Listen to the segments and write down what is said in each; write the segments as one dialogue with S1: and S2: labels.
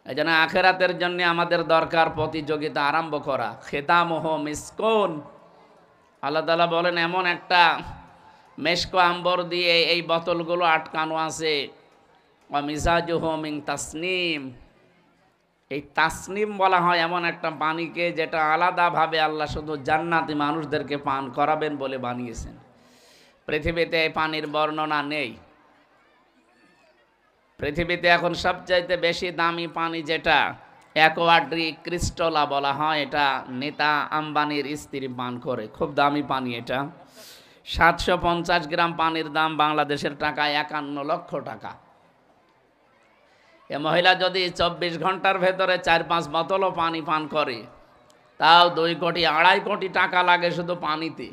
S1: এই জন্য আখেরাতের জন্য আমাদের দরকার প্রতিযোগিতা আরম্ভ করা। খেতামুহু মিসকুন, আল্লাহ তাআলা বলেন এমন একটা মেশকো আম্বর দিয়ে এই বোতলগুলো আটকানো আছে। ওয়া মিজাজুহু মিন তাসনিম, এই তাসনিম বলা হয় এমন একটা পানিকে যেটা আলাদাভাবে আল্লাহ শুধু জান্নাতি মানুষদেরকে পান করাবেন বলে বানিয়েছেন। পৃথিবীতে এই পানির বর্ণনা নেই। পৃথিবীতে এখন সবচাইতে বেশি দামি পানি যেটা অ্যাকোয়াড্রি ক্রিস্টলা বলা হয়, এটা নেতা আম্বানির স্ত্রী পান করে। খুব দামি পানি এটা। 750 গ্রাম পানির দাম বাংলাদেশের টাকায় 51 লক্ষ টাকা। এ মহিলা যদি 24 ঘন্টার ভেতরে 4-5 বোতলও পানি পান করে, তাও 2 কোটি 2.5 কোটি টাকা লাগে শুধু পানিতে।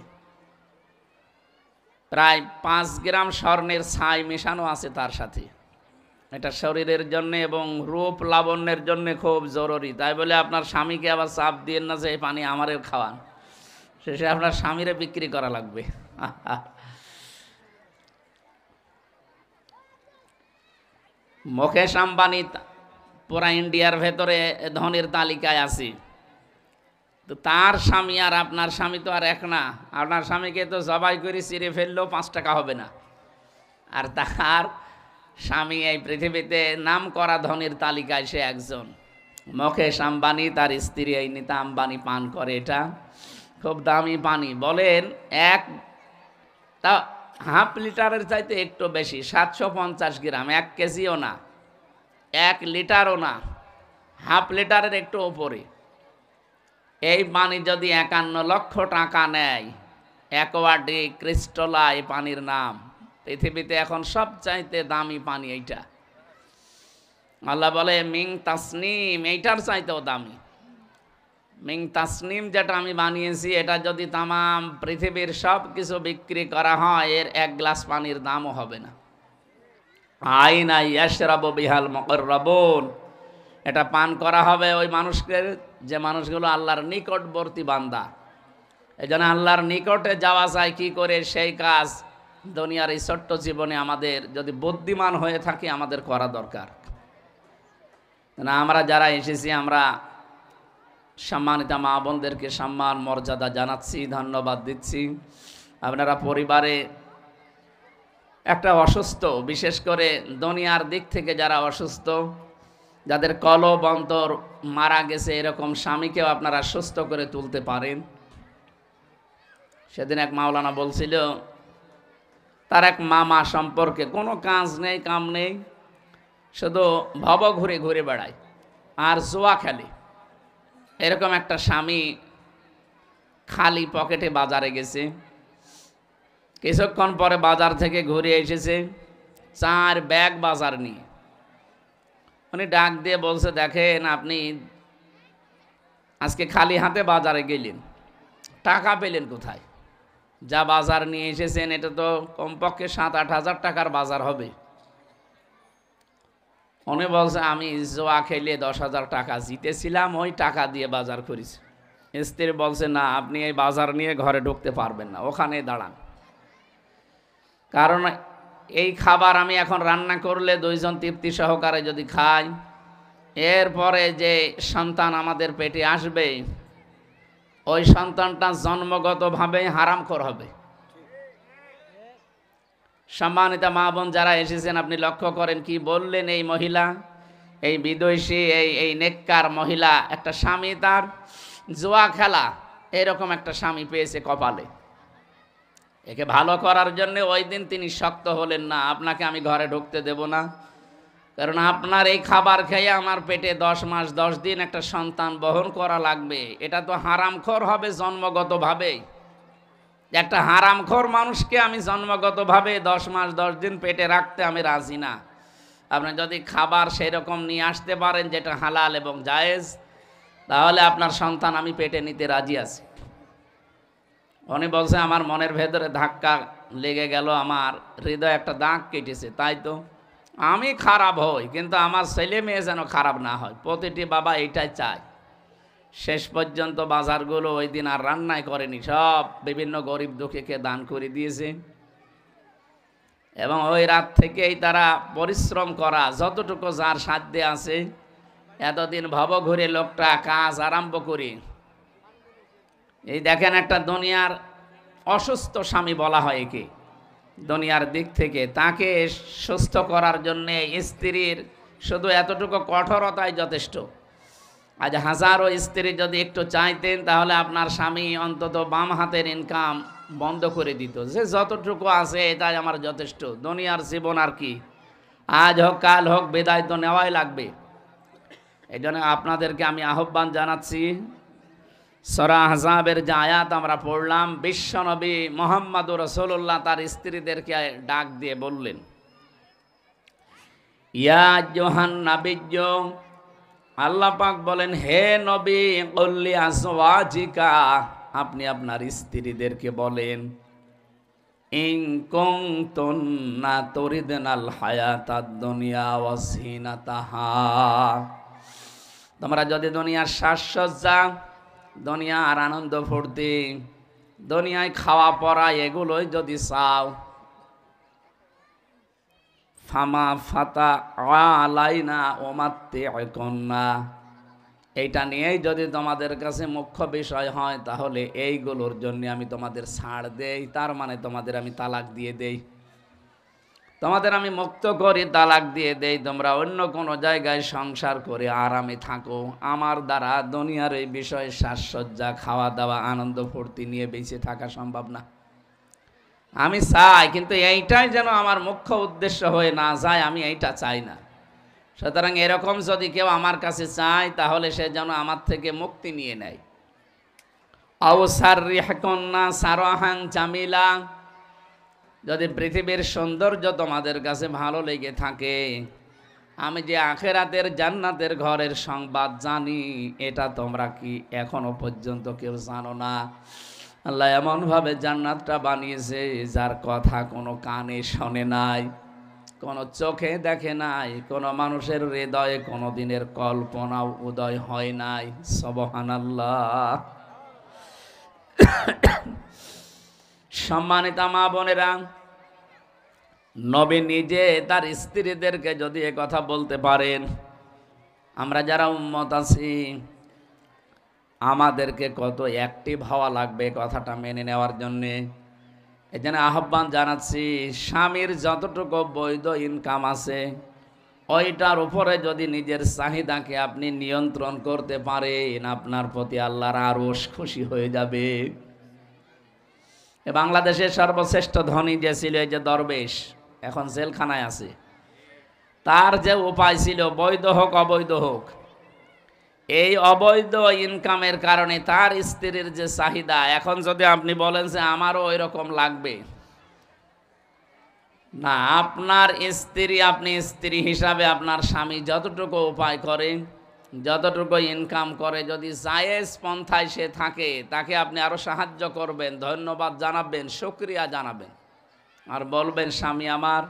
S1: প্রায় 5 গ্রাম স্বর্ণের ছাই মেশানো আছে তার সাথে। এটা শরীরের জন্য এবং রূপ লাবণ্যের জন্য খুব জরুরি। তাই বলে আপনার স্বামীকে আবার চাপ দিয়েন না যে এই পানি আমারে খাওয়ান, শেষে আপনার স্বামীরে বিক্রি করা লাগবে। মুকেশ আম্বানি পুরা ইন্ডিয়ার ভেতরে ধনীর তালিকায় আছে। তো তার স্বামী আর আপনার স্বামী তো আর এক না। আপনার স্বামীকে তো জবাই করে চিরে ফেললেও 5 টাকা হবে না, আর তার স্বামী এই পৃথিবীতে নাম করা ধনীর তালিকায় সে একজন। মুকেশ আম্বানি, তার স্ত্রী এই নীতা আম্বানি পান করে। এটা খুব দামি পানি। বলেন এক তা হাফ লিটারের চাইতে একটু বেশি, 750 গ্রাম, 1 কেজিও না, 1 লিটারও না, হাফ লিটারের একটু ওপরে। এই পানি যদি 51 লক্ষ টাকা নেয়, অ্যাকোয়াড্রি ক্রিস্টলা এই পানির নাম। পৃথিবীতে এখন সবচাইতে দামি পানি এইটা। আল্লাহ বলে মিং তাসনিম, এইটার চাইতেও দামি। মিং তাসনিম যেটা আমি বানিয়েছি, এটা যদি তামাম পৃথিবীর সব কিছু বিক্রি করা হয়, এর 1 গ্লাস পানির দামও হবে না। আইনা ইয়াশরাবু বিহাল মুকাররাবুন, এটা পান করা হবে ওই মানুষকে যে মানুষগুলো আল্লাহর নিকটবর্তী বান্দা। এই জন্য আল্লাহর নিকটে যাওয়া যায় কি করে, সেই কাজ দুনিয়ার এই ছোট্ট জীবনে আমাদের যদি বুদ্ধিমান হয়ে থাকি আমাদের করা দরকার। না, আমরা যারা এসেছি আমরা সম্মানিত মা বোনদেরকে সম্মান মর্যাদা জানাচ্ছি, ধন্যবাদ দিচ্ছি। আপনারা পরিবারে একটা অসুস্থ, বিশেষ করে দুনিয়ার দিক থেকে যারা অসুস্থ, যাদের কলব অন্তর মারা গেছে, এরকম স্বামীকেও আপনারা সুস্থ করে তুলতে পারেন। সেদিন এক মাওলানা বলছিল তার এক মামা সম্পর্কে কোনো কাজ নেই, কাম নেই, শুধু ভব ঘুরে ঘুরে বেড়ায় আর জুয়া খেলে। এরকম একটা স্বামী খালি পকেটে বাজারে গেছে। কিছুক্ষণ পরে বাজার থেকে ঘুরে এসেছে 4 ব্যাগ বাজার নিয়ে। উনি ডাক দিয়ে বলছে, দেখেন আপনি আজকে খালি হাতে বাজারে গেলেন, টাকা পেলেন কোথায়? যা বাজার নিয়ে এসেছেন এটা তো কমপক্ষে 7-8 হাজার টাকার বাজার হবে। উনি বলছে, আমি জোয়া খেলে 10,000 টাকা জিতেছিলাম, ওই টাকা দিয়ে বাজার করেছি। স্ত্রী বলছে, না, আপনি এই বাজার নিয়ে ঘরে ঢুকতে পারবেন না, ওখানে দাঁড়ান। কারণ এই খাবার আমি এখন রান্না করলে 2 জন তৃপ্তি সহকারে যদি খাই, এরপরে যে সন্তান আমাদের পেটে আসবে, ওই সন্তানটা জন্মগতভাবে হারামখোর হবে। সম্মানিত মা বোন যারা এসেছেন, আপনি লক্ষ্য করেন কি বললেন এই মহিলা, এই বিদেশী এই নেককার মহিলা, একটা স্বামী তার জুয়া খেলা, এরকম একটা স্বামী পেয়েছে কপালে। একে ভালো করার জন্য ওই দিন তিনি শক্ত হলেন না, আপনাকে আমি ঘরে ঢুকতে দেব না, কারণ আপনার এই খাবার খেয়ে আমার পেটে 10 মাস 10 দিন একটা সন্তান বহন করা লাগবে। এটা তো হারামখোর হবে জন্মগতভাবে। একটা হারামখোর মানুষকে আমি জন্মগতভাবে 10 মাস 10 দিন পেটে রাখতে আমি রাজি না। আপনি যদি খাবার সেই রকম নিয়ে আসতে পারেন যেটা হালাল এবং জায়েজ, তাহলে আপনার সন্তান আমি পেটে নিতে রাজি আছি। উনি বলছে, আমার মনের ভেতরে ধাক্কা লেগে গেল, আমার হৃদয় একটা দাগ কেটেছে। তাই তো আমি খারাপ হই, কিন্তু আমার ছেলে মেয়ে যেন খারাপ না হয়, প্রতিটি বাবা এইটাই চায়। শেষ পর্যন্ত বাজারগুলো ওই দিন আর রান্নাই করেনি, সব বিভিন্ন গরিব দুঃখীকে দান করে দিয়েছে। এবং ওই রাত থেকেই তারা পরিশ্রম করা, যতটুকু যার সাধ্যে আছে এতদিন ভব ঘুরে লোকটা কাজ আরম্ভ করি, এই দেখেন একটা দুনিয়ার অসুস্থ স্বামী বলা হয় একে, দুনিয়ার দিক থেকে তাকে সুস্থ করার জন্যে স্ত্রীর শুধু এতটুকু কঠোরতাই যথেষ্ট। আজ হাজারো স্ত্রী যদি একটু চাইতেন তাহলে আপনার স্বামী অন্তত বাম হাতের ইনকাম বন্ধ করে দিত, যে যতটুকু আছে এটাই আমার যথেষ্ট, দুনিয়ার জীবন আর কি, আজ হোক কাল হোক বিদায় তো নেওয়াই লাগবে। এই জন্য আপনাদেরকে আমি আহ্বান জানাচ্ছি, সূরা আহজাবের যে আয়াত আমরা পড়লাম, বিশ্বনবী মুহাম্মদুর রাসূলুল্লাহ তার স্ত্রীদেরকে ডাক দিয়ে বললেন, ইয়া আইয়ুহান নাবিয়্য, আল্লাহ পাক বলেন, হে নবী, কুল্লি আজওয়াজিকা, আপনি আপনার স্ত্রীদেরকে বলেন, ইন কুনতুন্না তুরিদনাল হায়াতাদ দুনিয়া ওয়া যিনাতাহা, তোমরা যদি দুনিয়ার সাজসজ্জা, দুনিয়ার আনন্দ ফুর্তি, দুনিয়ায় খাওয়া পড়া এগুলোই যদি চাও, ফামা ফাতা আলাইনা ওমাত্তিউকুন্না, এইটা নিয়েই যদি তোমাদের কাছে মুখ্য বিষয় হয় তাহলে এইগুলোর জন্য আমি তোমাদের ছাড় দেই, তার মানে তোমাদের আমি তালাক দিয়ে দেই, তোমাদের আমি মুক্ত করি, তালাক দিয়ে দেই, তোমরা অন্য কোনো জায়গায় সংসার করে আরামে থাকো, আমার দ্বারা দুনিয়ার এই বিষয়ে সাজসজ্জা, খাওয়া দাওয়া, আনন্দ ফুর্তি নিয়ে বেঁচে থাকা সম্ভব না। আমি চাই, কিন্তু এইটাই যেন আমার মুখ্য উদ্দেশ্য হয়ে না যায়, আমি এইটা চাই না। সুতরাং এরকম যদি কেউ আমার কাছে চায় তাহলে সে যেন আমার থেকে মুক্তি নিয়ে নেয়। আওসাররিহকুন্না সারাহান জামিলা, যদি পৃথিবীর সৌন্দর্য তোমাদের কাছে ভালো লেগে থাকে, আমি যে আখেরাতের জান্নাতের ঘরের সংবাদ জানি, এটা তোমরা কি এখনো পর্যন্ত কেউ জানো না? আল্লাহ এমনভাবে জান্নাতটা বানিয়েছে যার কথা কোনো কানে শোনে নাই, কোনো চোখে দেখে নাই, কোনো মানুষের হৃদয়ে কোনো দিনের কল্পনাও উদয় হয় নাই। সুবহানাল্লাহ। সম্মানিতা মা বোনেরা, নবী নিজে তার স্ত্রীদেরকে যদি এ কথা বলতে পারেন, আমরা যারা উম্মত আছি আমাদেরকে কত অ্যাক্টিভ হওয়া লাগবে কথাটা মেনে নেওয়ার জন্যে। এই জন্য আহ্বান জানাচ্ছি, স্বামীর যতটুকু বৈধ ইনকাম আছে ওইটার উপরে যদি নিজের চাহিদাকে আপনি নিয়ন্ত্রণ করতে পারেন, আপনার প্রতি আল্লাহর আরশ খুশি হয়ে যাবে। বাংলাদেশের সর্বশ্রেষ্ঠ ধনী যে ছিল এই যে দরবেশ, এখন জেলখানায় আছে, তার যে উপায় ছিল বৈধ হোক অবৈধ হোক, এই অবৈধ ইনকামের কারণে তার স্ত্রীর যে চাহিদা, এখন যদি আপনি বলেন যে আমারও ওই রকম লাগবে না, আপনার স্ত্রী, আপনি স্ত্রী হিসাবে আপনার স্বামী যতটুকু উপায় করে, যতটুকু ইনকাম করে, যদি জায়েজ পন্থায় সে থাকে, তাকে আপনি আরো সাহায্য করবেন, ধন্যবাদ জানাবেন, শুকরিয়া জানাবেন, আর বলবেন, স্বামী আমার,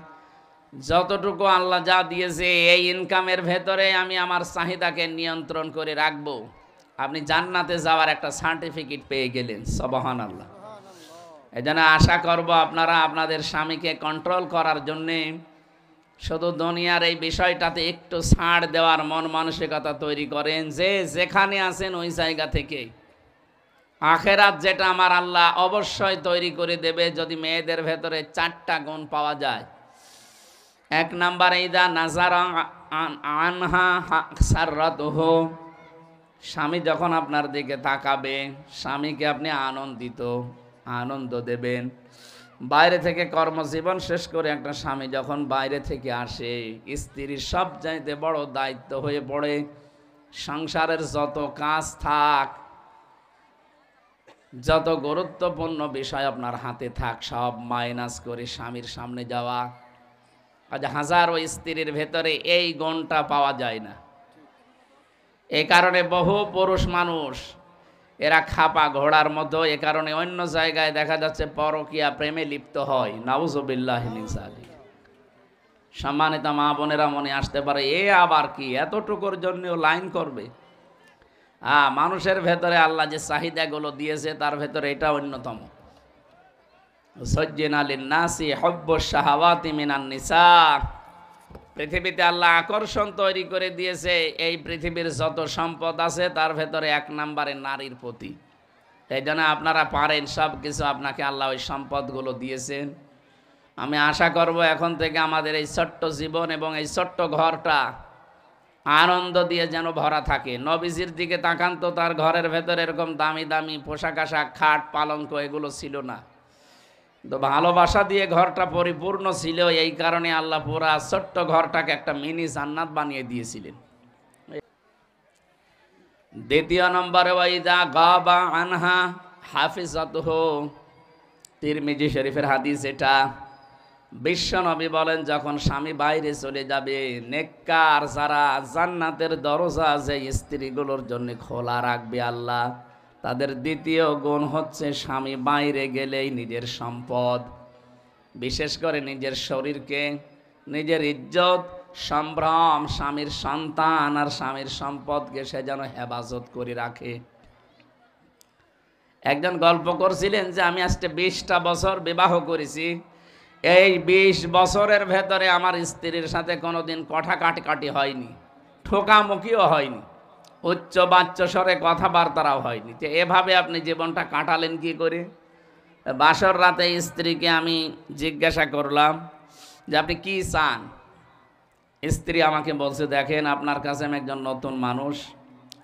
S1: যতটুকু আল্লাহ যা দিয়েছে এই ইনকামের ভেতরে আমি আমার চাহিদাকে নিয়ন্ত্রণ করে রাখবো। আপনি জান্নাতে যাওয়ার একটা সার্টিফিকেট পেয়ে গেলেন। সুবহানাল্লাহ। এই জন্য আশা করব আপনারা আপনাদের স্বামীকে কন্ট্রোল করার জন্যে শুধু দুনিয়ার এই বিষয়টাতে একটু ছাড় দেওয়ার মন মানসিকতা তৈরি করেন, যে যেখানে আছেন ওই জায়গা থেকে আখেরাত যেটা আমার আল্লাহ অবশ্যই তৈরি করে দেবে, যদি মেয়েদের ভেতরে 4টা গুণ পাওয়া যায়। 1 নাম্বার, ইদা নাজারা আনহা সাররাতুহু, স্বামী যখন আপনার দিকে তাকাবে, স্বামীকে আপনি আনন্দ দেবেন। বাইরে থেকে কর্মজীবন শেষ করে একটা স্বামী যখন বাইরে থেকে আসে, স্ত্রীর সবচাইতে বড় দায়িত্ব হয়ে পড়ে সংসারের যত কাজ থাক, যত গুরুত্বপূর্ণ বিষয় আপনার হাতে থাক, সব মাইনাস করে স্বামীর সামনে যাওয়া। আজ হাজারো স্ত্রীর ভেতরে এই গুণটা পাওয়া যায় না। এই কারণে বহু পুরুষ মানুষ এরা খাপা ঘোড়ার মতো, এ কারণে অন্য জায়গায় দেখা যাচ্ছে পরকীয়া প্রেমে লিপ্ত হয়। নাউজুবিল্লাহি মিন যালিক। সম্মানিত মা বোনেরা, মনে আসতে পারে এ আবার কি, এতটুকুর জন্যও লাইন করবে? মানুষের ভেতরে আল্লাহ যে চাহিদাগুলো দিয়েছে তার ভেতরে এটা অন্যতম। যুজ্জিনা লিন-নাসি হুব্বুশ শাহাওয়াতি মিনান নিসা, পৃথিবীতে আল্লাহ আকর্ষণ তৈরি করে দিয়েছে এই পৃথিবীর যত সম্পদ আছে তার ভেতরে 1 নম্বরে নারীর প্রতি। এই জন্য আপনারা পারেন, সব কিছু আপনাকে আল্লাহ ওই সম্পদগুলো দিয়েছেন। আমি আশা করব এখন থেকে আমাদের এই ছোট্ট জীবন এবং এই ছোট্ট ঘরটা আনন্দ দিয়ে যেন ভরা থাকে। নবীজির দিকে তাকান তো, তার ঘরের ভেতরে এরকম দামি দামি পোশাক আশাক, খাট, পালঙ্ক এগুলো ছিল না, তো ভালোবাসা দিয়ে ঘরটা পরিপূর্ণ ছিল। এই কারণে আল্লাহ পুরা ছোট্ট ঘরটাকে একটা মিনি জান্নাত বানিয়ে দিয়েছিলেন। দ্বিতীয় নম্বরে ওয়াইদা গাবা আনহা হাফিজাতুহু, তিরমিজি শরীফের হাদিস এটা। বিশ্ব নবী বলেন, যখন স্বামী বাইরে চলে যাবে, নেককার যারা জান্নাতের দরজা যে স্ত্রীগুলোর জন্য খোলা রাখবে আল্লাহ, তাদের দ্বিতীয় গুণ হচ্ছে স্বামী বাইরে গেলেই নিজের সম্পদ, বিশেষ করে নিজের শরীরকে, নিজের ইজ্জত, সম্ভ্রম, স্বামীর সন্তান আর স্বামীর সম্পদকে সে যেন হেফাজত করে রাখে। একজন গল্প করছিলেন যে আমি আজকে 20টা বছর বিবাহ করেছি, এই 20 বছরের ভেতরে আমার স্ত্রীর সাথে কোনোদিন কথা কাটাকাটি হয়নি, ঠোকামুখিও হয়নি, উচ্চ বাচ্চ স্বরে কথাবার্তারাও হয়নি। যে এভাবে আপনি জীবনটা কাটালেন কি করে? বাসর রাতে স্ত্রীকে আমি জিজ্ঞাসা করলাম যে আপনি কি চান? স্ত্রী আমাকে বলছে, দেখেন আপনার কাছে আমি একজন নতুন মানুষ,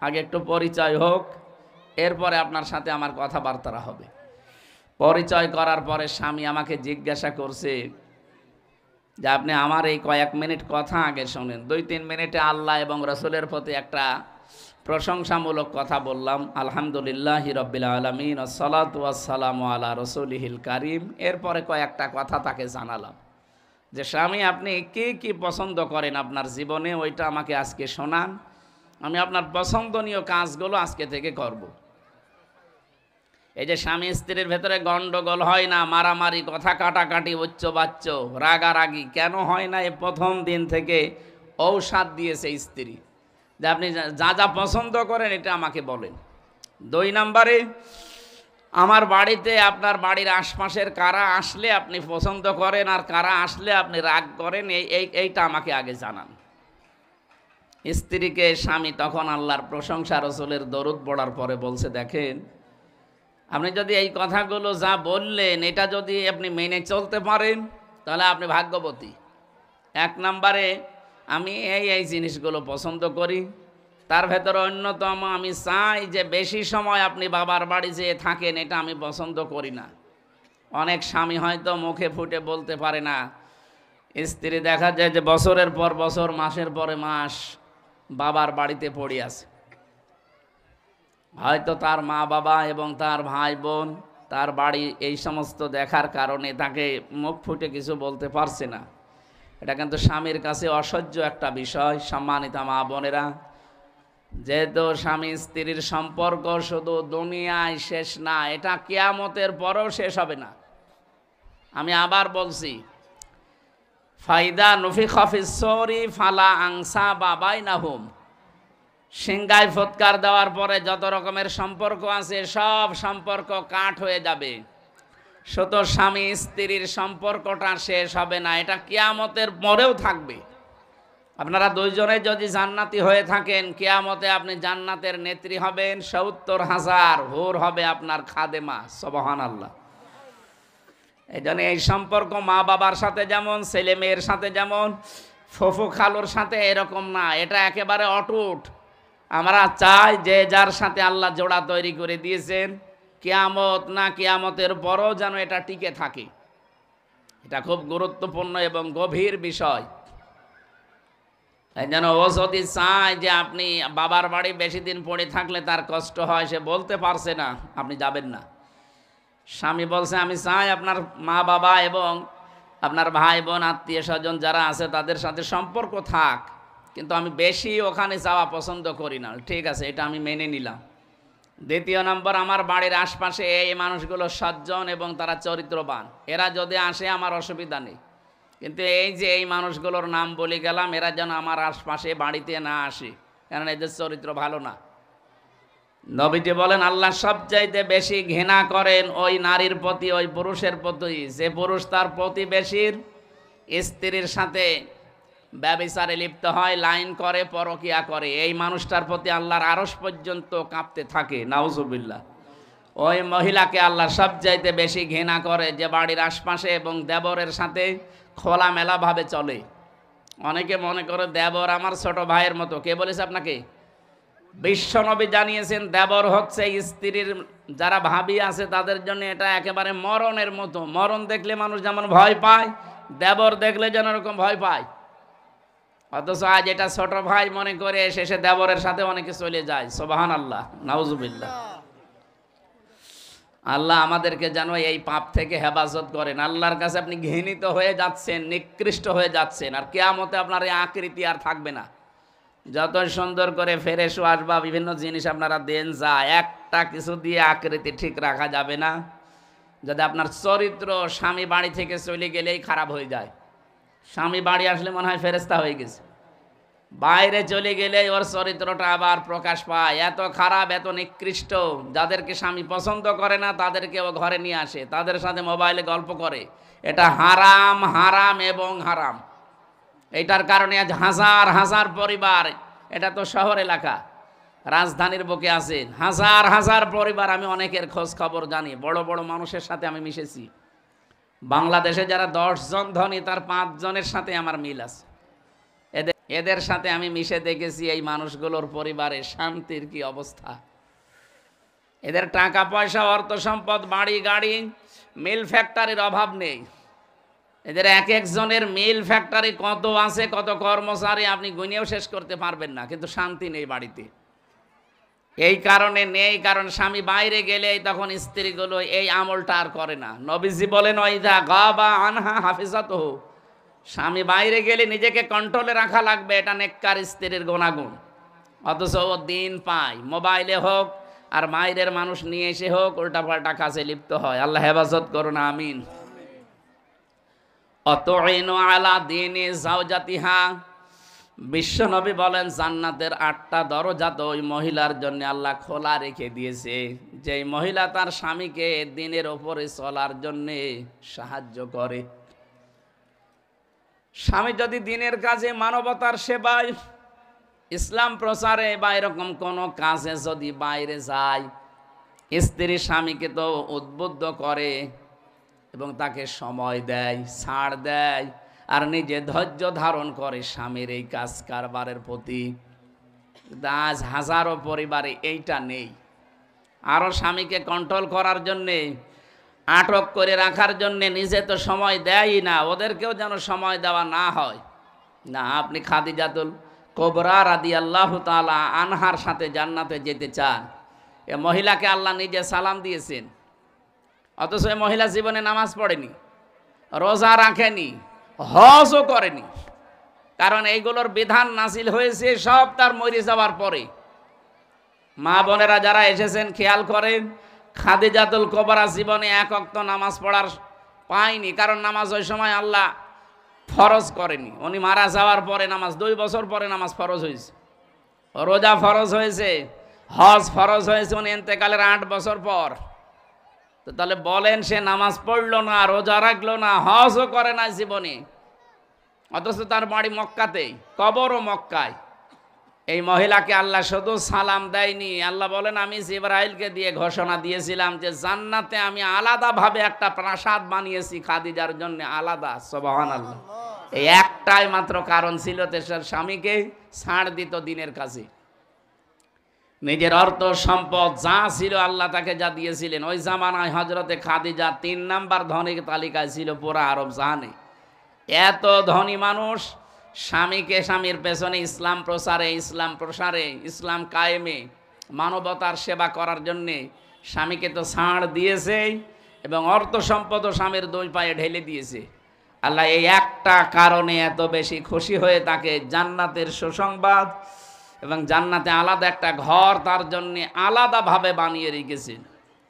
S1: আগে একটু পরিচয় হোক, এরপরে আপনার সাথে আমার কথাবার্তা হবে। পরিচয় করার পরে স্বামী আমাকে জিজ্ঞাসা করছে যে আপনি আমার এই কয়েক মিনিট কথা আগে শোনেন। 2-3 মিনিটে আল্লাহ এবং রসুলের প্রতি একটা প্রশংসামূলক কথা বললাম, আলহামদুলিল্লাহি রাব্বিল আলামিন ওয়াসসালাতু ওয়াসসালামু আলা রাসূলিহিল কারীম। এরপরে কয়েকটা কথা তাকে জানালাম যে স্বামী আপনি কি কি পছন্দ করেন আপনার জীবনে, ওইটা আমাকে আজকে শোনান, আমি আপনার পছন্দনীয় কাজগুলো আজকে থেকে করব। এই যে স্বামী স্ত্রীর ভেতরে গন্ডগোল হয় না, মারামারি, কথা কাটাকাটি, উচ্চ বাচ্চ, রাগারাগি কেন হয় না? এই প্রথম দিন থেকে ঔষধ দিয়েছে স্ত্রী যে আপনি যা যা পছন্দ করেন এটা আমাকে বলেন। 2 নম্বরে, আমার বাড়িতে আপনার বাড়ির আশপাশের কারা আসলে আপনি পছন্দ করেন আর কারা আসলে আপনি রাগ করেন, এইটা আমাকে আগে জানান। স্ত্রীকে স্বামী তখন আল্লাহর প্রশংসা, রসুলের দরুদ পড়ার পরে বলছে, দেখেন আপনি যদি এই কথাগুলো যা বললেন এটা যদি আপনি মেনে চলতে পারেন তাহলে আপনি ভাগ্যবতী। 1 নম্বরে, আমি এই জিনিসগুলো পছন্দ করি, তার ভেতরে অন্যতম আমি চাই যে বেশি সময় আপনি বাবার বাড়ি যেয়ে থাকেন, এটা আমি পছন্দ করি না। অনেক স্বামী হয়তো মুখে ফুটে বলতে পারে না, স্ত্রী দেখা যায় যে বছরের পর বছর, মাসের পরে মাস বাবার বাড়িতে পড়ে আছে। হয়তো তার মা বাবা এবং তার ভাই বোন তার বাড়ি এই সমস্ত দেখার কারণে তাকে মুখ ফুটে কিছু বলতে পারছে না। এটা কিন্তু স্বামীর কাছে অসহ্য একটা বিষয়। সম্মানিতা মা বোনেরা, যেহেতু স্বামী স্ত্রীর সম্পর্ক শুধু দুনিয়ায় শেষ না, এটা কিয়ামতের পরেও শেষ হবে না। আমি আবার বলছি, ফাইদা নুফিখা ফিস সূরি ফালা আনসাবা বাইনাহুম, সিংগায় ফুৎকার দেওয়ার পরে যত রকমের সম্পর্ক আছে সব সম্পর্ক কাট হয়ে যাবে, শুধু স্বামী স্ত্রীর সম্পর্কটা শেষ হবে না, এটা কিয়ামতের পরেও থাকবে। আপনারা দুইজনে যদি জান্নাতি হয়ে থাকেন, কিয়ামতে আপনি জান্নাতের নেত্রী হবেন, 70,000 হুর হবে আপনার খাদেমা। সুবহানাল্লাহ। এই জন্য এই সম্পর্ক মা বাবার সাথে যেমন, ছেলে মেয়ের সাথে যেমন, ফুফু খালুর সাথে এরকম না, এটা একেবারে অটুট। আমরা চাই যে যার সাথে আল্লাহ জোড়া তৈরি করে দিয়েছেন, কিয়ামত না কিয়ামতের পরও যেন এটা টিকে থাকে। এটা খুব গুরুত্বপূর্ণ এবং গভীর বিষয়। এই জন্য ও যদি চায় যে আপনি বাবার বাড়ি বেশি দিন পড়ে থাকলে তার কষ্ট হয়, সে বলতে পারছে না, আপনি যাবেন না। স্বামী বলছে আমি চাই আপনার মা বাবা এবং আপনার ভাই বোন আত্মীয় স্বজন যারা আছে তাদের সাথে সম্পর্ক থাক, কিন্তু আমি বেশি ওখানে যাওয়া পছন্দ করি না। ঠিক আছে, এটা আমি মেনে নিলাম। 2 নম্বর, আমার বাড়ির আশপাশে এই মানুষগুলো সজ্জন এবং তারা চরিত্রবান, এরা যদি আসে আমার অসুবিধা নেই, কিন্তু এই যে এই মানুষগুলোর নাম বলে গেলাম, এরা যেন আমার আশপাশে বাড়িতে না আসে, কারণ এদের চরিত্র ভালো না। নবীজি বলেন আল্লাহ সবচাইতে বেশি ঘৃণা করেন ওই নারীর প্রতি, ওই পুরুষের প্রতি যে পুরুষ তার প্রতিবেশীর স্ত্রীর সাথে ব্যভিচারে লিপ্ত হয়, লাইন করে, পরকিয়া করে, এই মানুষটার প্রতি আল্লাহর আরশ পর্যন্ত কাঁপতে থাকে, নাউজুবিল্লাহ। ওই মহিলাকে আল্লাহ সবচাইতে বেশি ঘৃণা করে যে বাড়ির আশপাশে এবং দেবরের সাথে খোলামেলাভাবে চলে। অনেকে মনে করে দেবর আমার ছোট ভাইয়ের মতো। কে বলেছে আপনাকে? বিশ্বনবী জানিয়েছেন দেবর হচ্ছে স্ত্রীর যারা ভাবি আছে তাদের জন্য এটা একেবারে মরণের মতো। মরণ দেখলে মানুষ যেমন ভয় পায়, দেবর দেখলে যেন এরকম ভয় পায়। অথচ আজ এটা ছোট ভাই মনে করে শেষে দেবরের সাথে অনেকে চলে যায়। সুবহানাল্লাহ, নাউজুবিল্লাহ। আল্লাহ আমাদেরকে যেন এই পাপ থেকে হেফাজত করেন। আল্লাহর কাছে আপনি ঘৃণিত হয়ে যাচ্ছেন, নিকৃষ্ট হয়ে যাচ্ছেন, আর কিয়ামতে আপনার এই আকৃতি আর থাকবে না। যত সুন্দর করে ফ্রেশ ওয়াশ বা বিভিন্ন জিনিস আপনারা দেন, যা একটা কিছু দিয়ে আকৃতি ঠিক রাখা যাবে না যদি আপনার চরিত্র স্বামী বাড়ি থেকে চলে গেলেই খারাপ হয়ে যায়। স্বামী বাড়ি আসলে মনে হয় ফেরেশতা হয়ে গেছে, বাইরে চলে গেলে ওর চরিত্রটা আবার প্রকাশ পায়। এত খারাপ, এত নিকৃষ্ট, যাদেরকে স্বামী পছন্দ করে না তাদেরকে ও ঘরে নিয়ে আসে, তাদের সাথে মোবাইলে গল্প করে। এটা হারাম, হারাম এবং হারাম। এটার কারণে আজ হাজার হাজার পরিবার, এটা তো শহর এলাকা, রাজধানীর বুকে আছেন হাজার হাজার পরিবার। আমি অনেকের খোঁজ খবর জানি, বড় বড় মানুষের সাথে আমি মিশেছি। বাংলাদেশে যারা 10 জন ধনী তার 5 জনের সাথে আমার মিল আছে। এদের সাথে আমি মিশে দেখেছি এই মানুষগুলোর পরিবারে শান্তির কি অবস্থা। এদের টাকা পয়সা, অর্থ সম্পদ, বাড়ি গাড়ি, মিল ফ্যাক্টরির অভাব নেই। এদের এক একজনের মিল ফ্যাক্টরি কত আছে, কত কর্মচারী আপনি গুনেও শেষ করতে পারবেন না, কিন্তু শান্তি নেই বাড়িতে। এই কারণে নেই, কারণ স্বামী বাইরে গেলে তখন স্ত্রীগুলো এই আমলটা আর করে না। নবীজি বলেন ওয়াইদা গাবা আনহা হাফিজাতুহু, স্বামী বাইরে গেলে নিজেকে কন্ট্রোলে রাখা লাগবে, এটা নেককার স্ত্রীর গুণাগুণ। অথচ ও দিন পায়, মোবাইলে হোক আর বাইরের মানুষ নিয়ে এসে হোক উল্টাপাল্টা কাজে লিপ্ত হয়। আল্লাহ হেফাজত করুন, আমিন। অতঈনু আলা দীনি যাওজাতিহা, বিশ্বনবী বলেন জান্নাতের 8টা দরজা তো ওই মহিলার জন্য আল্লাহ খোলা রেখে দিয়েছে, যে মহিলা তার স্বামীকে দিনের ওপরে চলার জন্য সাহায্য করে। স্বামী যদি দিনের কাজে, মানবতার সেবায়, ইসলাম প্রচারে বা এরকম কোনো কাজে যদি বাইরে যায়, স্ত্রী স্বামীকে তো উদ্বুদ্ধ করে এবং তাকে সময় দেয়, ছাড় দেয়, আর নিজে ধৈর্য ধারণ করে স্বামীর এই কাজ কারবারের প্রতি। আজ হাজারো পরিবারে এইটা নেই। আরও স্বামীকে কন্ট্রোল করার জন্যে, আটক করে রাখার জন্যে নিজে তো সময় দেয়ই না, ওদেরকেও যেন সময় দেওয়া না হয়। না, আপনি খাদিজাতুল কুবরা রাদিয়াল্লাহু তাআলা আনহার সাথে জান্নাতে যেতে চান, এ মহিলাকে আল্লাহ নিজে সালাম দিয়েছেন, অথচ এ মহিলা জীবনে নামাজ পড়েনি, রোজা রাখেনি, হজও করেনি। কারণ এইগুলোর বিধান নাজিল হয়েছে সব তার মরে যাওয়ার পরে। মা বোনেরা যারা এসেছেন খেয়াল করেন, খাদিজাতুল কুবরা জীবনে 1 ওয়াক্ত নামাজ পড়ার পায়নি, কারণ নামাজ ওই সময় আল্লাহ ফরজ করেনি। উনি মারা যাওয়ার পরে নামাজ, 2 বছর পরে নামাজ ফরজ হয়েছে, রোজা ফরজ হয়েছে, হজ ফরজ হয়েছে উনি ইন্তেকালের 8 বছর পর। তো তাহলে বলেন, সে নামাজ পড়লো না, রোজা রাখলো না, হজও করে না জীবনে, অথচ তার বাড়ি মক্কাতেই, কবরও মক্কায়। এই মহিলাকে আল্লাহ শুধু সালাম দেয়নি, আল্লাহ বলেন আমি জিবরাইলকে দিয়ে ঘোষণা দিয়েছিলাম যে জান্নাতে আমি আলাদাভাবে একটা প্রাসাদ বানিয়েছি খাদিজার জন্য, আলাদা। সুবহানাল্লাহ। এই একটাই মাত্র কারণ ছিল, তার স্বামীকে ছাড় দিত দিনের কাজে। নিজের অর্থ সম্পদ যা ছিল আল্লাহ তাকে যা দিয়েছিলেন, ওই জামানায় হজরতে খাদিজা 3 নাম্বার ধনীর তালিকায় ছিল পুরা আরব জাহানে। এত ধনী মানুষ স্বামীকে, স্বামীর পেছনে ইসলাম প্রসারে, ইসলাম প্রসারে, ইসলাম কায়েমে, মানবতার সেবা করার জন্যে স্বামীকে তো ছাড় দিয়েছে এবং অর্থ সম্পদও স্বামীর 2 পায়ে ঢেলে দিয়েছে। আল্লাহ এই একটা কারণে এত বেশি খুশি হয়ে তাকে জান্নাতের সুসংবাদ এবং জান্নাতে আলাদা একটা ঘর তার জন্যে আলাদাভাবে বানিয়ে রেখেছেন।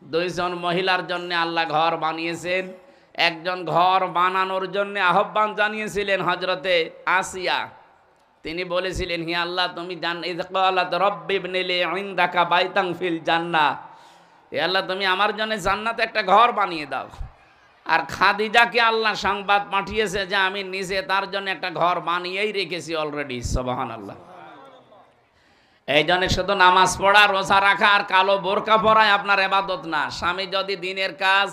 S1: 2 জন মহিলার জন্য আল্লাহ ঘর বানিয়েছেন। একজন ঘর বানানোর জন্য আহ্বান জানিয়েছিলেন হজরতে আসিয়া। তিনি বলেছিলেন, হে আল্লাহ তুমি ইনদাকা বাইতাং ফিল জান্নাহ, হে আল্লাহ তুমি আমার জন্য জান্নাতে একটা ঘর বানিয়ে দাও। আর খাদিজাকে আল্লাহ সংবাদ পাঠিয়েছে যে আমি নিজে তার জন্য একটা ঘর বানিয়েই রেখেছি অলরেডি। সুবহানাল্লাহ। এই জন্য শুধু নামাজ পড়া, রোজা রাখা আর কালো বোরকা পরায় আপনার ইবাদত না। স্বামী যদি দিনের কাজ,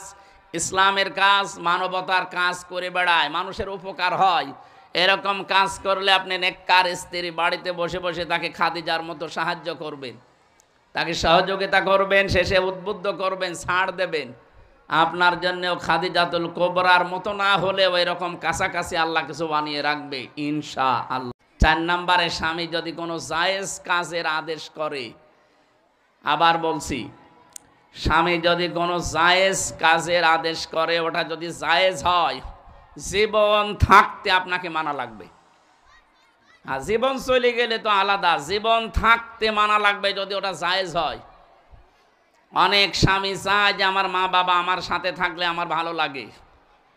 S1: ইসলামের কাজ, মানবতার কাজ করে বেড়ায়, মানুষের উপকার হয়, এরকম কাজ করলে আপনি নেককার স্ত্রী বাড়িতে বসে বসে তাকে খাদিজার মতো সাহায্য করবেন, তাকে সহযোগিতা করবেন, শেষে উদ্বুদ্ধ করবেন, ছাড় দেবেন। আপনার জন্যও খাদিজাতুল কুবরার মতো না হলেও এরকম কাছাকাছি আল্লাহ কিছু বানিয়ে রাখবে ইনশাআল্লাহ। 4 নম্বরে, স্বামী যদি কোনো জায়েজ কাজের আদেশ করে, আবার বলছি, স্বামী যদি কোনো জায়েজ কাজের আদেশ করে, ওটা যদি জায়েজ হয়, জীবন থাকতে আপনাকে মানা লাগবে। আর জীবন চলে গেলে তো আলাদা, জীবন থাকতে মানা লাগবে যদি ওটা জায়েজ হয়। অনেক স্বামী চায় যে আমার মা বাবা আমার সাথে থাকলে আমার ভালো লাগে,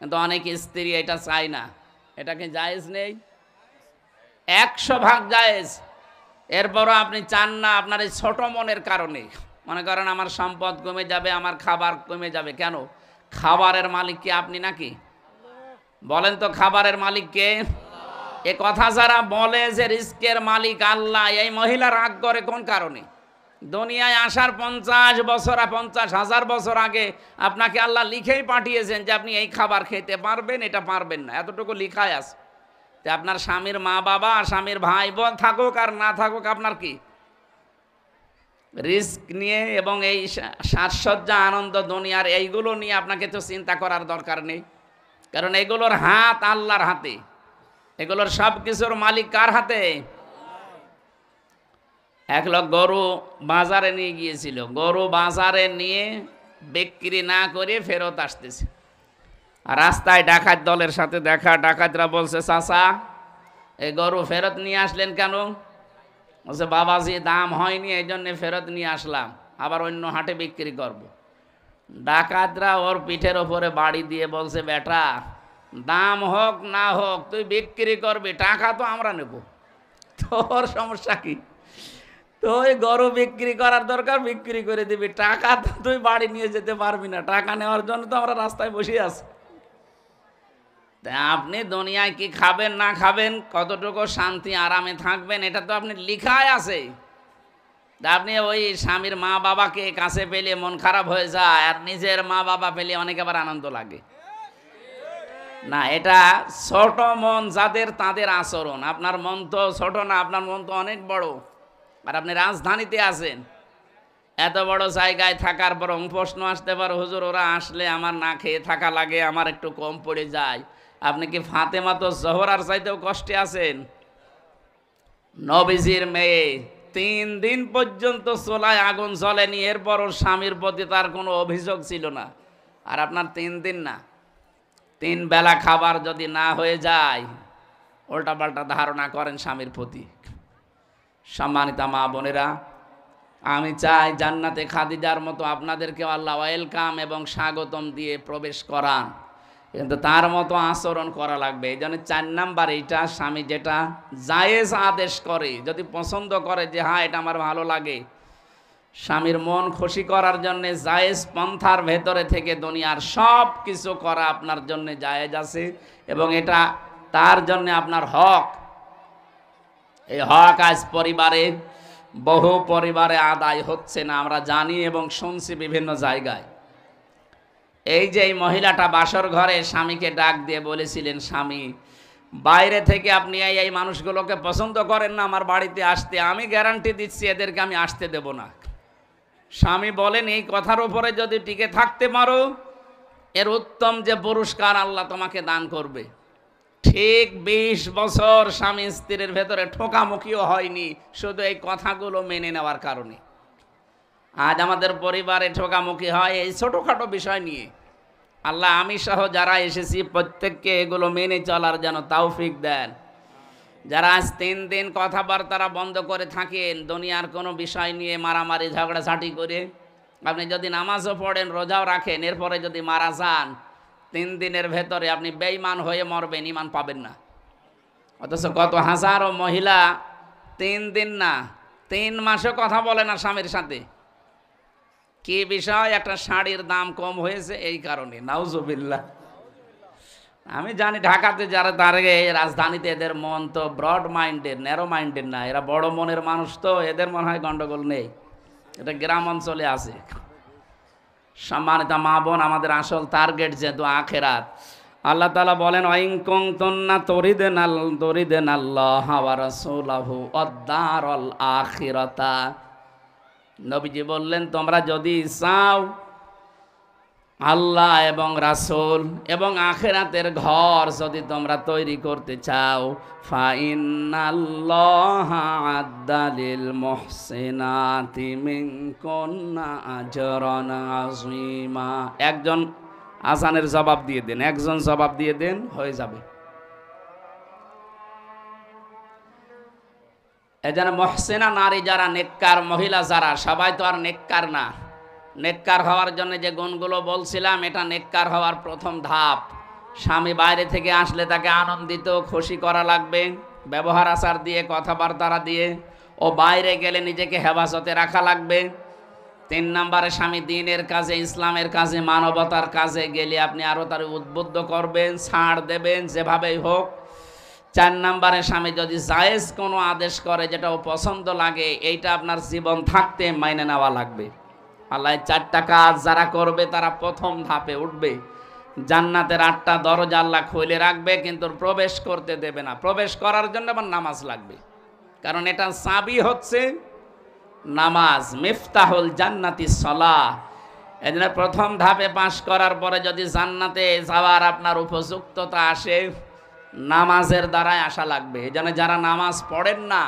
S1: কিন্তু অনেক স্ত্রী এটা চায় না। এটা কি জায়েজ নেই? 100% জায়েজ। এরপরও আপনি চান না, আপনার এই ছোট মনের কারণে। মনে করেন আমার সম্পদ কমে যাবে, আমার খাবার কমে যাবে। কেন? খাবারের মালিক কি আপনি নাকি? বলেন তো, খাবারের মালিক কে? এ কথা যারা বলে যে রিস্কের মালিক আল্লাহ, এই মহিলা রাগ করে কোন কারণে? দুনিয়ায় আসার 50,000 বছর আগে আপনাকে আল্লাহ লিখেই পাঠিয়েছেন যে আপনি এই খাবার খেতে পারবেন, এটা পারবেন না, এতটুকু লিখাই আছে। তা আপনার স্বামীর মা বাবা, স্বামীর ভাই বোন থাকুক আর না থাকুক, আপনার কি? রিস্ক নিয়ে এবং এই সাজসজ্জা, আনন্দ দুনিয়ার এইগুলো নিয়ে আপনাকে তো চিন্তা করার দরকার নেই, কারণ এগুলোর হাত আল্লাহর হাতে। এগুলোর সব কিছুর মালিক কার হাতে? এক লোক গরু বাজারে নিয়ে গিয়েছিল, গরু বাজারে নিয়ে বিক্রি না করে ফেরত আসতেছে। আর রাস্তায় ডাকাত দলের সাথে দেখা, ডাকাতরা বলছে, চাচা এই গরু ফেরত নিয়ে আসলেন কেন? বলছে, বাবাজি দাম হয়নি, এই জন্যে ফেরত নিয়ে আসলাম, আবার অন্য হাটে বিক্রি করব। ডাকাতরা ওর পিঠের ওপরে বাড়ি দিয়ে বলছে, বেটা দাম হোক না হোক তুই বিক্রি করবি, টাকা তো আমরা নেব, তোর সমস্যা কি? তুই গরু বিক্রি করার দরকার, বিক্রি করে দিবি, টাকা তো তুই বাড়ি নিয়ে যেতে পারবি না, টাকা নেওয়ার জন্য তো আমরা রাস্তায় বসে আছি। তা আপনি দুনিয়ায় কি খাবেন না খাবেন, কতটুকু শান্তি আরামে থাকবেন, এটা তো আপনি লিখায় আছে। তা আপনি ওই স্বামীর মা বাবাকে কাছে পেলে মন খারাপ হয়ে যায়, আর নিজের মা বাবা পেলে অনেক আবার আনন্দ লাগে না। এটা ছোট মন যাদের, তাদের আচরণ। আপনার মন তো ছোট না, আপনার মন তো অনেক বড়। আর আপনি রাজধানীতে আছেন, এত বড় জায়গায় থাকার পর প্রশ্ন আসতে পারে, হুজুর ওরা আসলে আমার না খেয়ে থাকা লাগে, আমার একটু কম পড়ে যায়। আপনি কি ফাতেমা তো জোহরার চাইতেও কষ্টে আছেন? নবীজির মেয়ে 3 দিন পর্যন্ত চুলায় আগুন জ্বলেনি, এরপর ওর স্বামীর প্রতি তার কোনো অভিযোগ ছিল না। আর আপনার 3 দিন না, 3 বেলা খাবার যদি না হয়ে যায়, উল্টাপাল্টা ধারণা করেন স্বামীর প্রতি। সম্মানিতা মা বোনেরা, আমি চাই জান্নাতে খাদিজার মতো আপনাদেরকে আল্লাহ ওয়েলকাম এবং স্বাগতম দিয়ে প্রবেশ করান, কিন্তু তার মতো আচরণ করা লাগবে। এই জন্য 4 নাম্বার এইটা, স্বামী যেটা জায়েজ আদেশ করে, যদি পছন্দ করে যে হ্যাঁ এটা আমার ভালো লাগে, স্বামীর মন খুশি করার জন্য জায়েজ পন্থার ভেতরে থেকে দুনিয়ার সব কিছু করা আপনার জন্য জায়েজ আছে, এবং এটা তার জন্য আপনার হক। এই হক আজ পরিবারে, বহু পরিবারে আদায় হচ্ছে না, আমরা জানি এবং শুনছি বিভিন্ন জায়গায়। এই যে এই মহিলাটা বাসর ঘরে স্বামীকে ডাক দিয়ে বলেছিলেন, স্বামী বাইরে থেকে আপনি এই মানুষগুলোকে পছন্দ করেন না আমার বাড়িতে আসতে, আমি গ্যারান্টি দিচ্ছি এদেরকে আমি আসতে দেব না। স্বামী বলেন, এই কথার উপরে যদি টিকে থাকতে পারো, এর উত্তম যে পুরস্কার আল্লাহ তোমাকে দান করবে। ঠিক 20 বছর স্বামী স্ত্রীর ভেতরে ঠোকামুখিও হয়নি, শুধু এই কথাগুলো মেনে নেওয়ার কারণে। আজ আমাদের পরিবারে ঠোকামুখি হয় এই ছোটোখাটো বিষয় নিয়ে। আল্লাহ আমি সহ যারা এসেছি প্রত্যেককে এগুলো মেনে চলার যেন তৌফিক দেন। যারা আজ 3 দিন কথাবার্তা বন্ধ করে থাকেন দুনিয়ার কোনো বিষয় নিয়ে মারামারি ঝগড়াঝাটি করে, আপনি যদি নামাজও পড়েন, রোজাও রাখেন, এরপরে যদি মারা যান, 3 দিনের ভেতরে আপনি বেঈমান হয়ে মরবেন, ঈমান পাবেন না। অথচ কত হাজারো মহিলা 3 দিন না 3 মাসও কথা বলে না স্বামীর সাথে। কি বিষয়? একটা শাড়ির দাম কম হয়েছে এই কারণে, নাউজুবিল্লাহ। আমি জানি ঢাকাতে যারা দাঁড়িয়ে রাজধানীতে এদের মন তো ব্রড মাইন্ডেড, ন্যারো মাইন্ডেড না, এরা বড় মনের মানুষ, তো এদের মনে হয় গন্ডগোল নেই। এটা গ্রাম অঞ্চলে আছে। সম্মানিত মা বোন, আমাদের আসল টার্গেট যেহেতু আখেরাত, আল্লাহ তাআলা বলেন ওয়াইন কুনতুন্না তুরিদুনাল্লাহ ওয়া রাসূলাহু ওয়াদ-দারাল আখিরাতা। নবীজি বললেন তোমরা যদি চাও আল্লাহ এবং রাসূল এবং আখিরাতের ঘর যদি তোমরা তৈরি করতে চাও, ফাইন্নাল্লাহা আ'আদ্দা লিল মুহসিনাতি মিনকুন্না আজরান আযীমা। একজন আজানের জবাব দিয়ে দেন, একজন জবাব দিয়ে দেন, হয়ে যাবে। এজন্য মুহসিনা নারী যারা, নেককার মহিলা যারা, সবাই তো আর নেককার না। নেককার হওয়ার জন্য যে গুণগুলো বলছিলাম, এটা নেককার হওয়ার প্রথম ধাপ। স্বামী বাইরে থেকে আসলে তাকে আনন্দিত খুশি করা লাগবে, ব্যবহার আচার দিয়ে, কথাবার্তা দিয়ে। ও বাইরে গেলে নিজেকে হেফাজতে রাখা লাগবে। 3 নম্বরে স্বামী দ্বীনের কাজে, ইসলামের কাজে, মানবতার কাজে গেলে আপনি আরও তার উদ্বুদ্ধ করবেন, ছাড় দেবেন যেভাবেই হোক। 4 নম্বরে স্বামী যদি জায়েজ কোনো আদেশ করে যেটা ও পছন্দ লাগে, এইটা আপনার জীবন থাকতে মাইনে নেওয়া লাগবে। আল্লাহ 4টা কাজ যারা করবে তারা প্রথম ধাপে উঠবে। জান্নাতের 8টা দরজা আল্লাহ খুলে রাখবে, কিন্তু প্রবেশ করতে দেবে না। প্রবেশ করার জন্য আবার নামাজ লাগবে, কারণ এটা চাবি হচ্ছে নামাজ। মিফতাহুল জান্নাতি সালাহ। এজন্য প্রথম ধাপে পাশ করার পরে যদি জান্নাতে যাওয়ার আপনার উপযুক্ততা আসে, নামাজের দ্বারাই আসা লাগবে। এজন্য যারা নামাজ পড়েন না,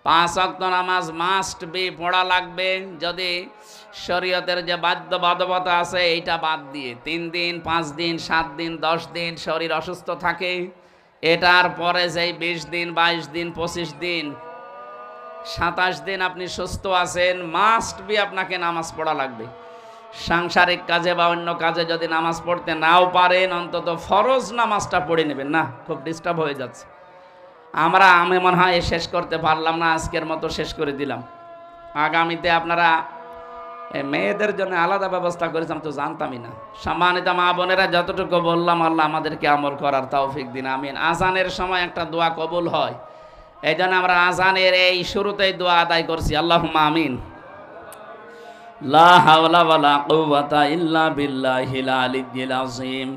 S1: 5 ওয়াক্ত নামাজ মাস্ট বি পড়া লাগবে। যদি শরীয়তের যে বাধ্যবাধকতা আছে এইটা বাদ দিয়ে 3 দিন, 5 দিন, 7 দিন, 10 দিন শরীর অসুস্থ থাকে, এটার পরে যেই 20 দিন, 22 দিন, 25 দিন, 27 দিন আপনি সুস্থ আছেন, মাস্ট বি আপনাকে নামাজ পড়া লাগবে। সাংসারিক কাজে বা অন্য কাজে যদি নামাজ পড়তে নাও পারেন, অন্তত ফরজ নামাজটা পড়ে নেবেন। না, খুব ডিস্টার্ব হয়ে যাচ্ছে। আমি মনে হয় শেষ করতে পারলাম না, আজকের মতো শেষ করে দিলাম। আগামীতে আপনারা মেয়েদের জন্য আলাদা ব্যবস্থা করেছিলাম, তো জানতামই না। সম্মানিত মা বোনেরা, যতটুকু বললাম আল্লাহ আমাদেরকে আমল করার তৌফিক দিন, আমিন। আজানের সময় একটা দোয়া কবুল হয়, এই জন্য আমরা আজানের এই শুরুতেই দোয়া আদায় করছি, আল্লাহুম্মা আমিন। লা হাওলা ওয়ালা কুওয়াতা ইল্লা বিল্লাহিল আলিয়্যিল আযীম।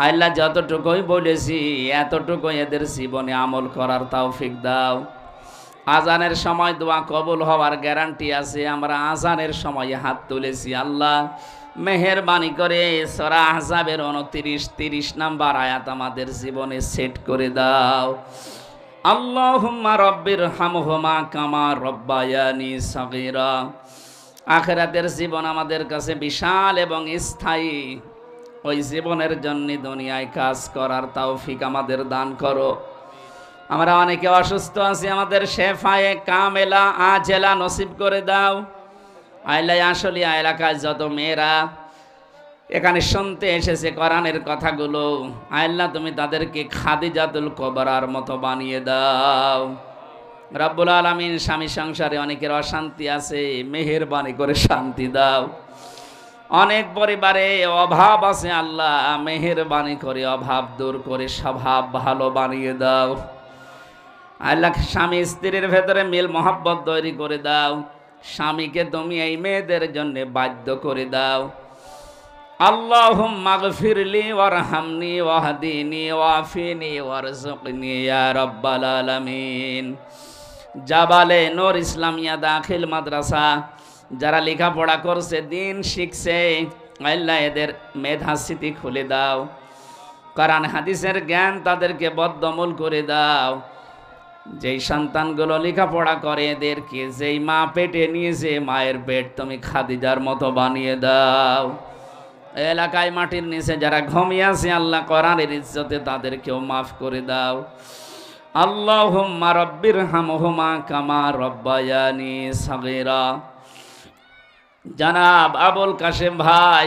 S1: আল্লাহ যতটুকুই বলেছি এতটুকুই এদের জীবনে আমল করার তৌফিক দাও। আজানের সময় দোয়া কবুল হওয়ার গ্যারান্টি আছে। আমরা আজানের সময় হাত তুলেছি, আল্লাহ মেহেরবানি করে সূরা আহজাবের 29-30 নাম্বার আয়াত আমাদের জীবনে সেট করে দাও। আল্লাহুম্মা রাব্বির হামহুমা কামা রব্বায়ানি সাগীরা। আখিরাতের জীবন আমাদের কাছে বিশাল এবং স্থায়ী, ওই জীবনের জন্য দুনিয়ায় কাজ করার তৌফিক আমাদের দান করো। আমরা অনেকে অসুস্থ আছি, আমাদের শেফায়ে কামেলা আজেলা নসিব করে দাও। আইলাই আসলিয়া এলাকায় যত মেয়েরা এখানে শুনতে এসেছে কোরআনের কথাগুলো, আল্লাহ তুমি তাদেরকে খাদিজাতুল কুবরার মতো বানিয়ে দাও। রব্বুল আলামিন, স্বামী সংসারে অনেকের অশান্তি আছে, মেহেরবানি করে শান্তি দাও। অনেক পরিবারে অভাব আছে, আল্লাহ মেহেরবানি করে অভাব দূর করে স্বভাব ভালো বানিয়ে দাও। আল্লাহ স্বামী স্ত্রীর ভেতরে মিল মহব্বত তৈরি করে দাও। স্বামীকে তুমি এই মেয়েদের জন্য বাধ্য করে দাও। আল্লাহুম্মা গফিরলি ওয়ারহামনি ওয়াহদিনি ওয়াফিনি ওয়ারযুকনি ইয়া রাব্বাল আলামিন। জাবালে নূর ইসলামিয়া দাখিল মাদ্রাসা যারা লেখাপড়া করছে, দিন শিখছে, আল্লাহ এদের মেধা স্মৃতি খুলে দাও। কোরআন হাদিসের জ্ঞান তাদেরকে বদ্ধমূল করে দাও। যেই সন্তানগুলো লেখাপড়া করে এদেরকে যেই মা পেটে নিয়েছে, মায়ের পেট তুমি খাদিজার মতো বানিয়ে দাও। এলাকায় মাটির নিচে যারা ঘুমিয়ে আছে, আল্লাহ কোরআনের ইজ্জতে তাদেরকেও মাফ করে দাও। আল্লাহুম্মা রাব্বির হামহুমা কামা রব্বায়ানি সাগীরা। জনাব আবুল কাশেম ভাই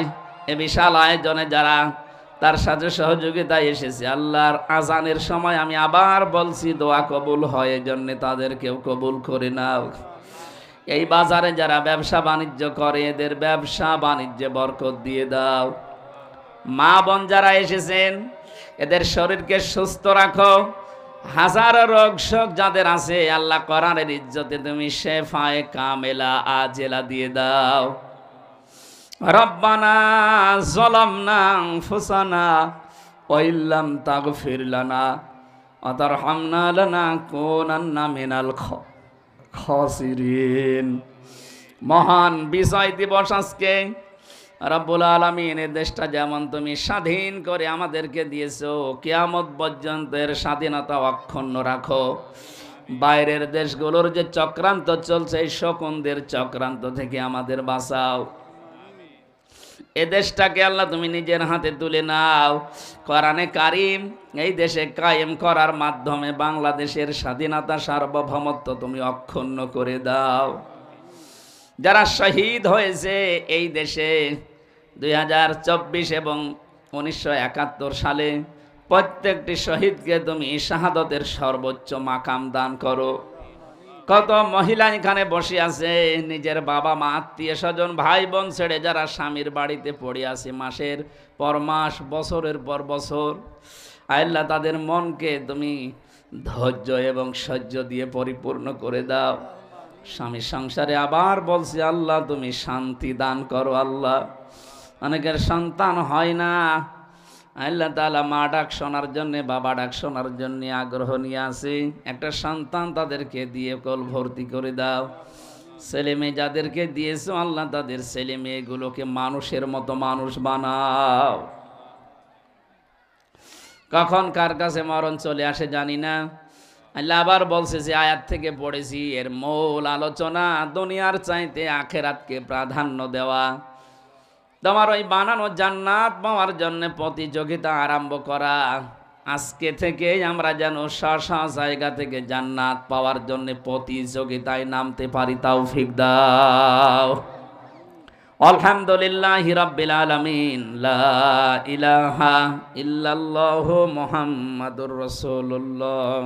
S1: এ বিশাল আয়োজনে যারা তার সাথে সহযোগিতায় এসেছে, আল্লাহর আজানের সময় আমি আবার বলছি দোয়া কবুল হয়, এজন্য তাদেরকেও কবুল করে নাও। এই বাজারে যারা ব্যবসা বাণিজ্য করে এদের ব্যবসা বাণিজ্যে বরকত দিয়ে দাও। মা বোন যারা এসেছেন এদের শরীরকে সুস্থ রাখো। হাজারো রোগ শোক যাদের আছে আল্লাহ কোরআনের ইজ্জতে তুমি শেফায়ে কামেলা আজেলা দিয়ে দাও। রব্বানা যালামনা আনফুসানা ওয়া ইল্লাম তাগফির লানা ওয়া তারহামনা লানাকুনান্না মিনাল খাসিরিন। মহান বিজয় দিবস আজকে। রব্বুল আলামিন এই দেশটা যেমন তুমি স্বাধীন করে আমাদেরকে দিয়েছো, কিয়ামত পর্যন্ত এর স্বাধীনতা অক্ষুণ্ণ রাখো। বাইরের দেশগুলোর যে চক্রান্ত চলছে এই শকুনদের চক্রান্ত থেকে আমাদের বাঁচাও। এ দেশটাকে আল্লাহ তুমি নিজের হাতে তুলে নাও। কোরআনে কারিম এই দেশে কায়েম করার মাধ্যমে বাংলাদেশের স্বাধীনতা সার্বভৌমত্ব তুমি অক্ষুণ্ণ করে দাও। যারা শহীদ হয়েছে এই দেশে 2024 এবং 1971 সালে প্রত্যেকটি শহীদকে তুমি শাহাদতের সর্বোচ্চ মাকাম দান করো। কত মহিলা এখানে বসে আছে, নিজের বাবা মা আত্মীয় স্বজন ভাই বোন ছেড়ে যারা স্বামীর বাড়িতে পড়ে আছে মাসের পর মাস, বছরের পর বছর। আল্লাহ তাদের মনকে তুমি ধৈর্য এবং সহ্য দিয়ে পরিপূর্ণ করে দাও। স্বামী সংসারে আবার বলছি আল্লাহ তুমি শান্তি দান করো। আল্লাহ অনেকের সন্তান হয় না, আল্লাহ তাআলা মা ডাক শোনার জন্যে বাবা ডাক শোনার জন্যে আগ্রহ নিয়ে আসে। একটা সন্তান তাদেরকে দিয়ে কল ভর্তি করে দাও। ছেলে মেয়ে যাদেরকে দিয়েছো আল্লাহ তাদের ছেলে মেয়েগুলোকে মানুষের মতো মানুষ বানাও। কখন কার কাছে মরণ চলে আসে জানি না। আল্লাহ আবার বলছে যে আয়াত থেকে পড়েছি, এর মূল আলোচনা দুনিয়ার চাইতে আখেরাতকে প্রাধান্য দেওয়া। তোমার ওই বানানো জান্নাত পাওয়ার জন্য প্রতিযোগিতা আরম্ভ করা। আজকে থেকে আমরা যেন স্ব জায়গা থেকে জান্নাত পাওয়ার জন্য প্রতিযোগিতায় নামতে পারি, তৌফিক দাও। আলহামদুলিল্লাহি রাব্বিল আলামিন। লা ইলাহা ইল্লাল্লাহু মুহাম্মাদুর রাসূলুল্লাহ।